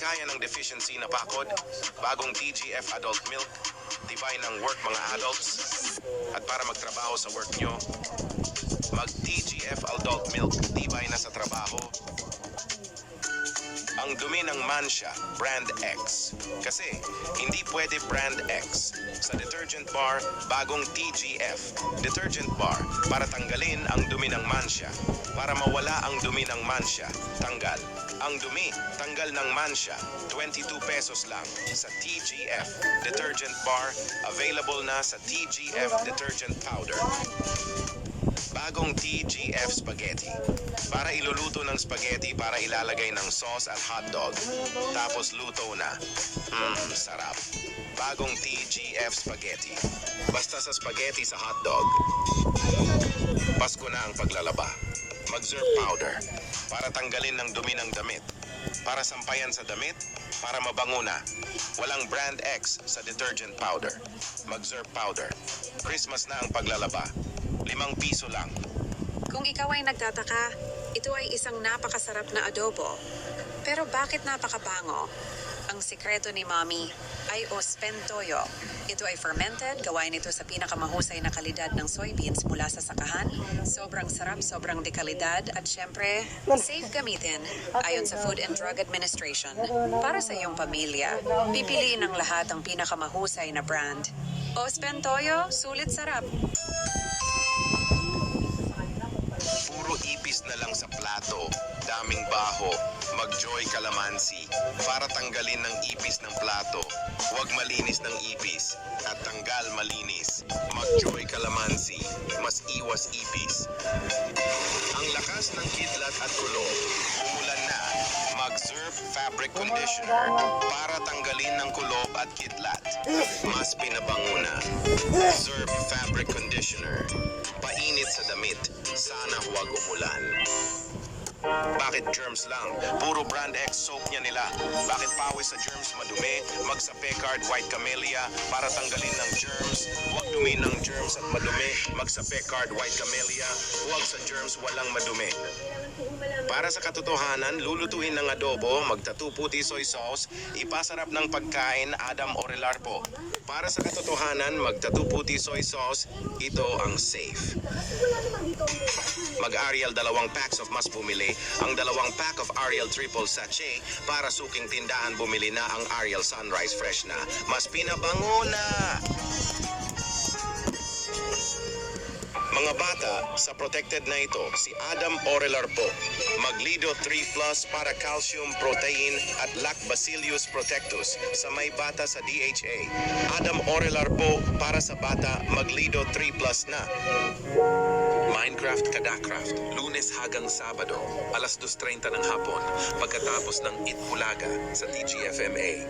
kaya ng deficiency na pakod, bagong TGF Adult Milk, tibay ng work mga adults, at para magtrabaho sa work nyo, mag-TGF Adult Milk, tibay na sa trabaho. Ang dumi ng Mansha, brand X. Kasi, hindi pwede brand X. Sa detergent bar, bagong TGF. Detergent bar, para tanggalin ang dumi ng Mansha. Para mawala ang dumi ng Mansha, tanggal. Ang dumi, tanggal ng Mansha, 22 pesos lang sa TGF. Detergent bar, available na sa TGF Detergent Powder. Bagong TGF Spaghetti. Para iluluto ng spaghetti para ilalagay ng sauce at hotdog. Tapos luto na. Sarap. Bagong TGF Spaghetti. Basta sa spaghetti sa hotdog. Pasko na ang paglalaba. Mag-Zerp Powder. Para tanggalin ng dumi ng damit. Para sampayan sa damit. Para mabango na. Walang brand X sa detergent powder. Mag-Zerp Powder. Christmas na ang paglalaba. 5 piso lang. Kung ikaw ay nagtataka, ito ay isang napakasarap na adobo. Pero bakit napakabango? Ang sikreto ni Mommy ay ospentoyo. Ito ay fermented, gawain ito sa pinakamahusay na kalidad ng soybeans mula sa sakahan. Sobrang sarap, sobrang dekalidad, at syempre, safe gamitin ayon sa Food and Drug Administration. Para sa iyong pamilya, pipiliin ng lahat ang pinakamahusay na brand. Ospentoyo, sulit sarap. Puro ipis na lang sa plato. Daming baho. Mag-Joy Calamansi. Para tanggalin ng ipis ng plato. Huwag malinis ng ipis. At tanggal malinis. Mag-Joy Calamansi. Mas iwas ipis. Ang lakas ng kidlat at kulog. Umulan na. Mag-Zerp Fabric Conditioner. Para tanggalin ng kulob at kidlat. Mas pinabango na. Zerp Fabric Conditioner. Painit sa damit. Sana huwag umulan. Bakit germs lang? Puro brand X soap niya nila. Bakit pawis sa germs madumi? Magsa Pecard White Camellia para tanggalin ng germs. Huwag dumi ng germs at madumi. Magsa Pecard White Camellia. Huwag sa germs walang madumi. Para sa katotohanan, lulutuin ng adobo, magtatu puti soy sauce, ipasarap ng pagkain Adam Orelar po. Para sa katotohanan, magtatu puti soy sauce, ito ang safe. Mag-Ariel 2 packs of mas bumili, ang 2 pack of Ariel Triple Sachet para suking tindahan bumili na ang Ariel Sunrise Fresh na. Mas pinabango na! Mga bata, sa protected na ito, si Adam Orelar po. Maglido 3 Plus para calcium, protein at Lactobacillus protectus sa may bata sa DHA. Adam Orelar po para sa bata, Maglido 3 Plus na. Minecraft Kadakraft, Lunes hanggang Sabado, alas 2:30 ng hapon, pagkatapos ng Itbulaga sa TGFMA.